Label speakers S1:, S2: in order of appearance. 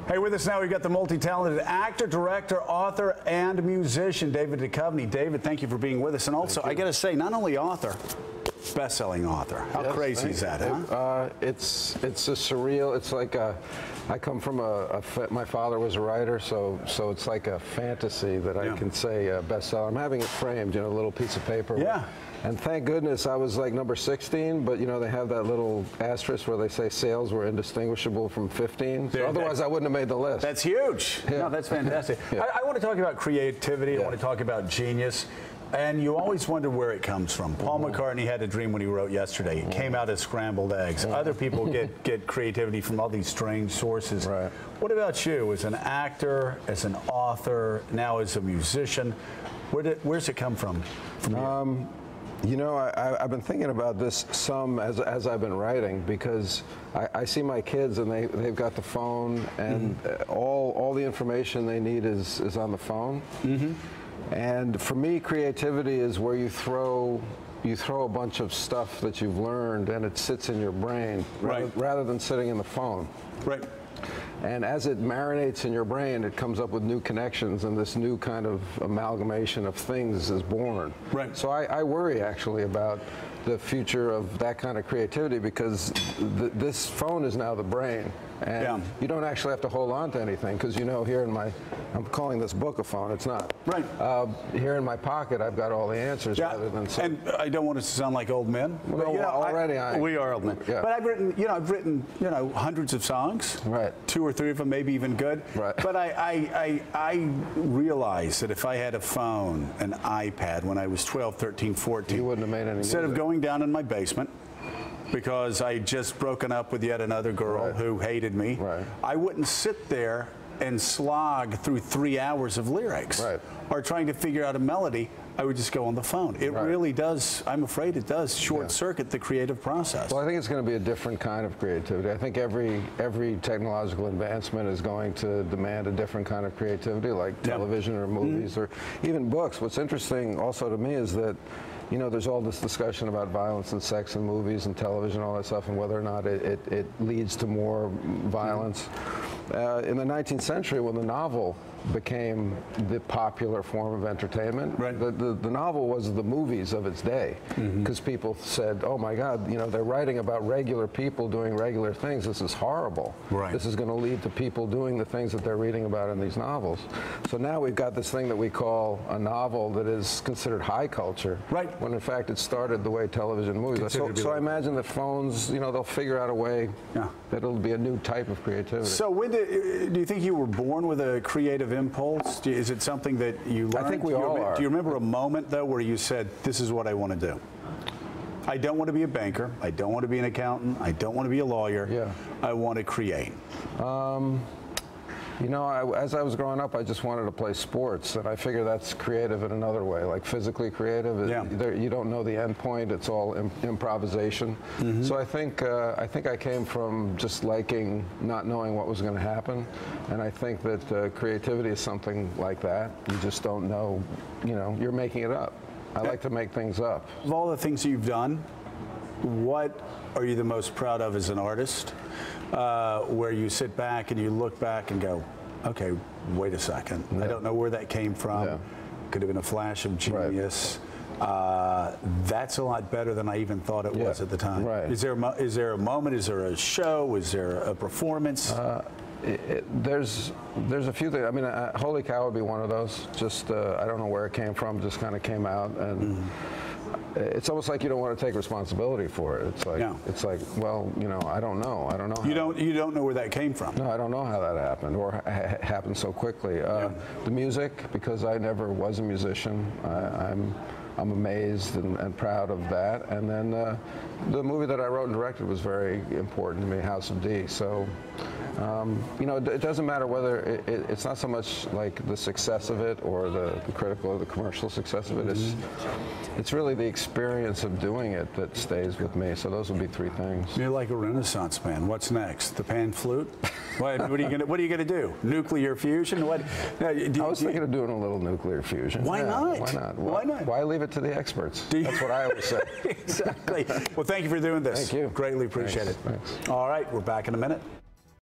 S1: Hey, with us now, we've got the multi-talented actor, director, author, and musician, David Duchovny. David, thank you for being with us. And also, I got to say, not only author, best-selling author. How crazy is that, huh?
S2: It's a surreal, it's like I come from my father was a writer, so it's like a fantasy that I can say bestseller. I'm having it framed, a little piece of paper.
S1: Yeah.
S2: And thank goodness I was like number 16, but they have that little asterisk where they say sales were indistinguishable from 15. So otherwise I wouldn't have made the list.
S1: That's huge. Yeah. No, that's fantastic. I want to talk about creativity. I want to talk about genius. And you always wonder where it comes from. Paul McCartney had a dream when he wrote Yesterday. It came out as scrambled eggs. Other people get creativity from all these strange sources.
S2: Right.
S1: What about you as an actor, as an author, now as a musician? Where's it come from you?
S2: I've been thinking about this some as I've been writing, because I see my kids and they've got the phone and all the information they need is on the phone. And for me, creativity is where you throw a bunch of stuff that you've learned and it sits in your brain rather than sitting in the phone.
S1: Right.
S2: And as it marinates in your brain, it comes up with new connections, and this new kind of amalgamation of things is born.
S1: Right.
S2: So I worry actually about the future of that kind of creativity, because this phone is now the brain, and you don't actually have to hold on to anything, because here in I'm calling this book a phone, it's not.
S1: Right.
S2: Here in my pocket, I've got all the answers rather than
S1: and I don't want us to sound like old men.
S2: Well,
S1: but, we are old men. Yeah. But I've written hundreds of songs.
S2: Right.
S1: 2 or 3 of them maybe even good.
S2: Right.
S1: But I realized that if I had a phone, an iPad when I was 12, 13, 14,
S2: you wouldn't have made any
S1: instead of going down in my basement because I had just broken up with yet another girl who hated me, I wouldn't sit there and slog through 3 hours of lyrics or trying to figure out a melody. I would just go on the phone. It really does, I'm afraid it does short-circuit the creative process.
S2: Well, I think it's going to be a different kind of creativity. I think every technological advancement is going to demand a different kind of creativity, like television or movies or even books. What's interesting also to me is that there's all this discussion about violence and sex in movies and television, all that stuff, and whether or not it leads to more violence. In the 19th century, when the novel became the popular form of entertainment, the novel was the movies of its day, because people said, oh my God, they're writing about regular people doing regular things. This is horrible. This is going to lead to people doing the things that they're reading about in these novels. So now we've got this thing that we call a novel that is considered high culture, when in fact it started the way television and movies. So I imagine that phones, they'll figure out a way that it'll be a new type of creativity.
S1: So do you think you were born with a creative impulse? Is it something that you learned?
S2: I think we all are.
S1: Do you remember a moment, though, where you said, this is what I want to do? I don't want to be a banker. I don't want to be an accountant. I don't want to be a lawyer. I want to create.
S2: As I was growing up, I just wanted to play sports, and I figure that's creative in another way, like physically creative. You don't know the end point; it's all improvisation. So I think I came from just liking not knowing what was going to happen, and I think that creativity is something like that. You just don't know. You're making it up. I like to make things up.
S1: Of all the things you've done, what are you the most proud of as an artist? Where you sit back and you look back and go, okay, wait a second. I don't know where that came from. Could have been a flash of genius. That's a lot better than I even thought it was at the time. Is there a moment? Is there a show? Is there a performance?
S2: There's a few things. I mean, Holy Cow would be one of those. Just I don't know where it came from. Just kind of came out, and it's almost like you don't want to take responsibility for it. It's like, well, I don't know. I don't know.
S1: You don't know where that came from.
S2: No, I don't know how that happened, or happened so quickly. The music, because I never was a musician. I'm amazed and proud of that. And then the movie that I wrote and directed was very important to me, House of D. So, it doesn't matter whether it's not so much like the success of it or the critical or the commercial success of it. It's really the experience of doing it that stays with me. So those would be 3 things.
S1: You're like a Renaissance man. What's next? The pan flute? What are you gonna do? Nuclear fusion? What?
S2: I was thinking of doing a little nuclear fusion.
S1: Why not?
S2: Why not?
S1: Why not?
S2: Why leave it to the experts? That's what I always say.
S1: Exactly. Well, thank you for doing this.
S2: Thank you.
S1: Greatly appreciate it.
S2: Thanks.
S1: All right, we're back in a minute.